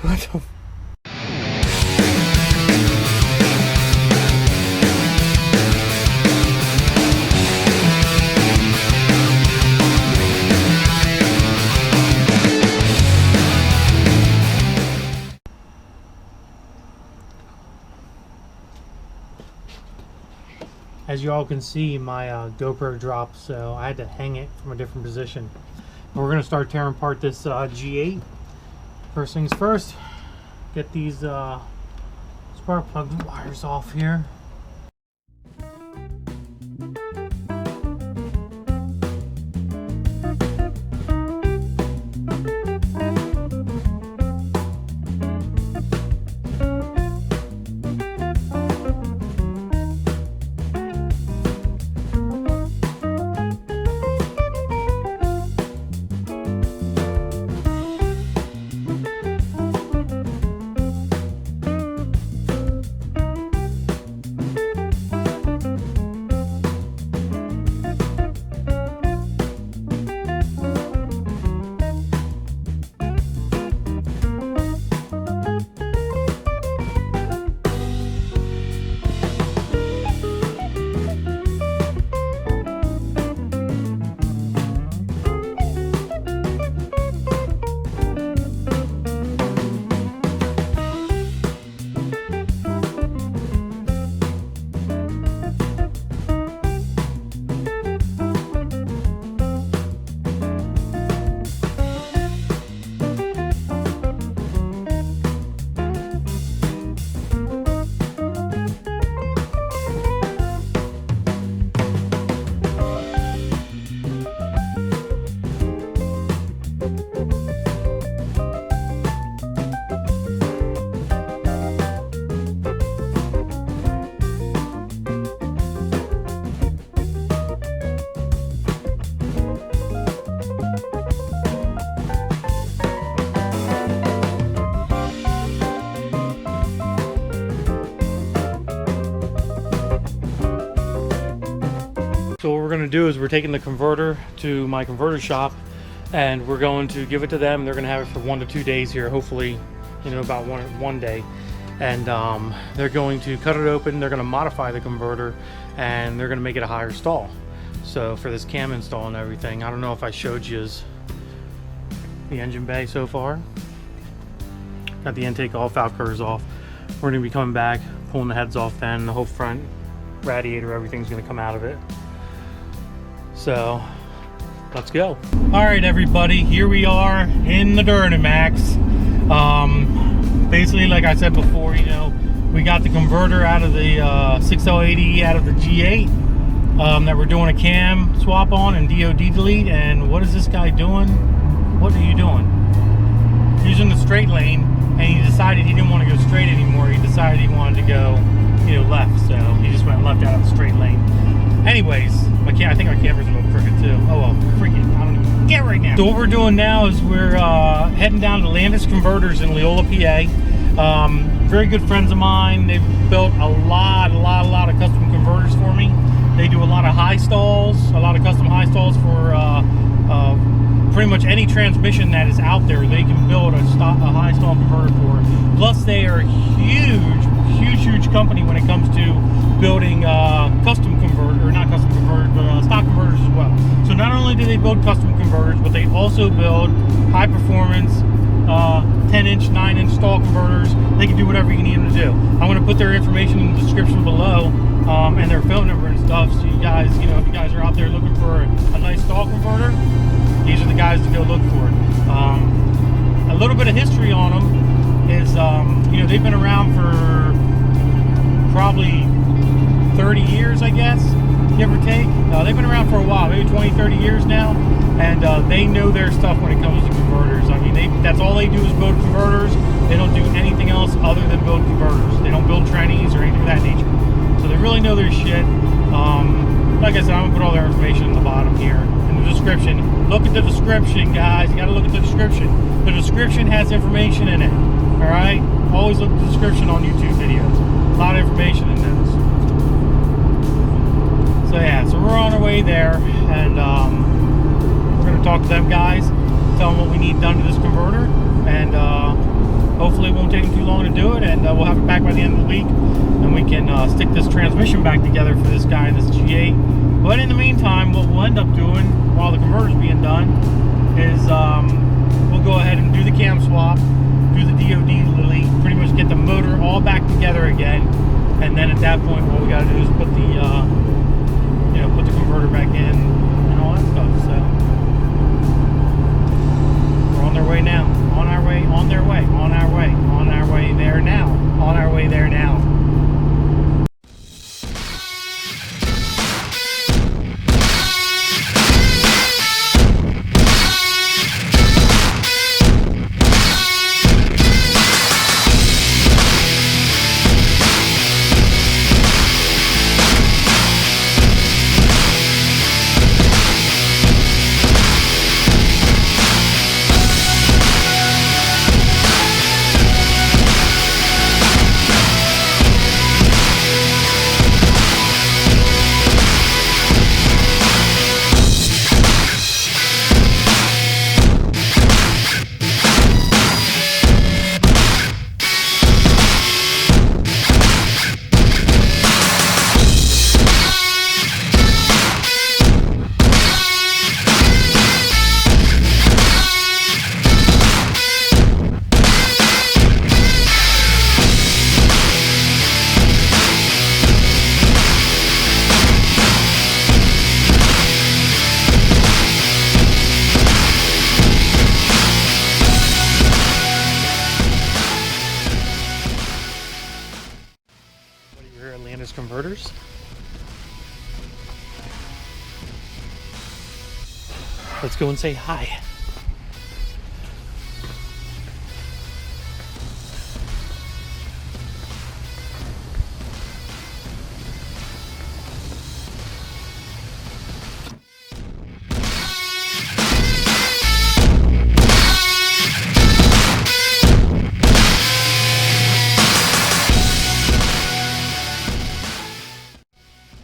What the? As you all can see, my GoPro dropped, so I had to hang it from a different position. But we're going to start tearing apart this G8. First things first, get these spark plug wires off here. So what we're going to do is we're taking the converter to my converter shop, and we're going to give it to them. They're going to have it for 1 to 2 days here, hopefully, you know, about one day. And they're going to cut it open. They're going to modify the converter, and they're going to make it a higher stall. So for this cam install and everything, I don't know if I showed you the engine bay so far. Got the intake off, valve covers off. We're going to be coming back, pulling the heads off. Then the whole front radiator, everything's going to come out of it. So let's go. All right, everybody, here we are in the Duramax. Basically, like I said before, you know, we got the converter out of the 6080 out of the G8 that we're doing a cam swap on and DOD delete. And what is this guy doing? What are you doing? He's in the straight lane, and he decided he didn't want to go straight anymore. He decided he wanted to go, you know, left. So he just went left out of the straight lane. Anyways, I think our camera's a little crooked too. Oh well, freaking, I don't even get right now. So what we're doing now is we're heading down to Landis Converters in Leola, PA. Very good friends of mine. They've built a lot of custom converters for me. They do a lot of high stalls, a lot of custom high stalls for pretty much any transmission that is out there. They can build a high stall converter for. Plus, they are a huge company when it comes to building custom converters, or not custom converters, but stock converters as well. So not only do they build custom converters, but they also build high performance 10-inch, 9-inch stall converters. They can do whatever you need them to do. I'm going to put their information in the description below, and their phone number and stuff, so you guys, you know, if you guys are out there looking for a nice stall converter, these are the guys to go look for. A little bit of history on them is, you know, they've been around for probably 30 years, I guess, give or take. They've been around for a while, maybe 20, 30 years now, and they know their stuff when it comes to converters. I mean, that's all they do is build converters. They don't do anything else other than build converters. They don't build trannies or anything of that nature. So they really know their shit. Like I said, I'm gonna put all their information in the bottom here in the description. Look at the description, guys. You gotta look at the description. The description has information in it. All right. Always look at the description on YouTube videos. A lot of information in those. So yeah, so we're on our way there, and we're gonna talk to them guys, tell them what we need done to this converter, and hopefully long to do it, and we'll have it back by the end of the week, and we can stick this transmission back together for this guy, this G8. But in the meantime, what we'll end up doing while the converter's being done is we'll go ahead and do the cam swap, do the DOD delete, pretty much get the motor all back together again, and then at that point, what we got to do is put the put the converter back in and all that stuff. So we're on their way now. On our way, on their way, on our way, on our way there now. On our way there now. Converters. Let's go and say hi.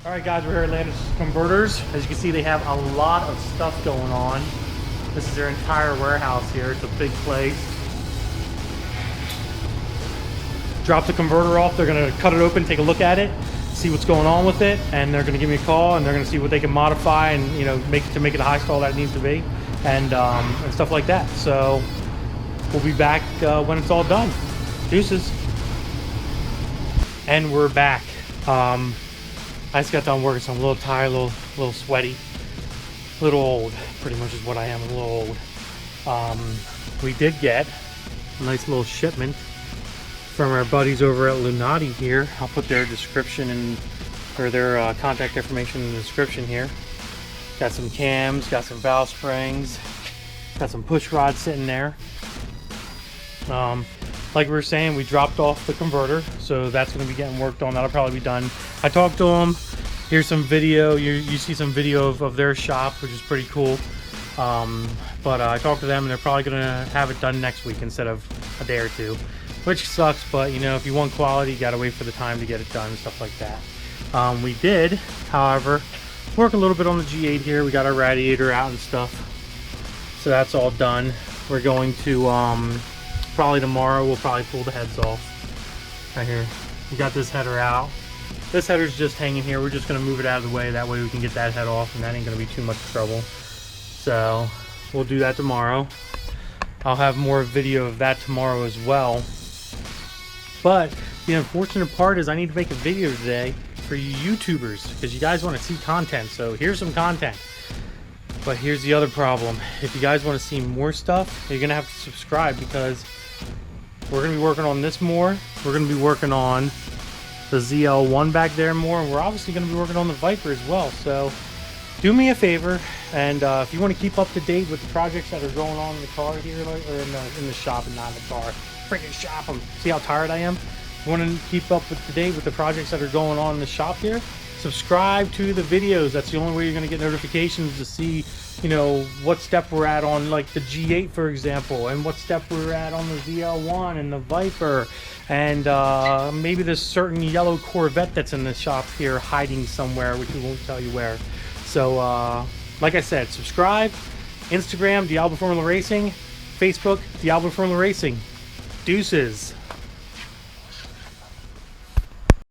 Alright guys, we're here at Landis Converters. As you can see, they have a lot of stuff going on. This is their entire warehouse here. It's a big place. Drop the converter off. They're going to cut it open, take a look at it, see what's going on with it, and they're going to give me a call, and they're going to see what they can modify and make it a high stall that it needs to be, and stuff like that. So we'll be back when it's all done. Deuces. And we're back. I just got done working, so I'm a little tired, a little sweaty, a little old, pretty much is what I am, a little old. We did get a nice little shipment from our buddies over at Lunati here. I'll put their description or their contact information in the description here. Got some cams, got some valve springs, got some push rods sitting there. Like we were saying, we dropped off the converter, so that's going to be getting worked on. That'll probably be done. I talked to them. Here's some video. You see some video of their shop, which is pretty cool. But I talked to them, and they're probably going to have it done next week instead of a day or two, which sucks. But if you want quality, you got to wait for the time to get it done and stuff like that. We did, however, work a little bit on the G8 here. We got our radiator out and stuff, so that's all done. We're going to probably tomorrow we'll probably pull the heads off. Right here, we got this header out. This header's just hanging here. We're just going to move it out of the way, that way we can get that head off, and that ain't going to be too much trouble. So we'll do that tomorrow. I'll have more video of that tomorrow as well. But the unfortunate part is I need to make a video today for you YouTubers, because you guys want to see content. So here's some content. But here's the other problem. If you guys want to see more stuff, you're going to have to subscribe, because we're going to be working on this more. We're going to be working on the ZL1 back there more, and we're obviously going to be working on the Viper as well. So do me a favor, and if you want to keep up to date with the projects that are going on in the car here, or in the shop and not in the car, freaking shop them. See how tired I am? If you want to keep up to date with the projects that are going on in the shop here, subscribe to the videos. That's the only way you're going to get notifications to see, what step we're at on, like the G8, for example, and what step we're at on the ZL1 and the Viper, and maybe there's certain yellow Corvette that's in the shop here hiding somewhere, which we won't tell you where. So like I said, subscribe. Instagram, DiabloFormula Racing. Facebook, DiabloFormula Racing. Deuces.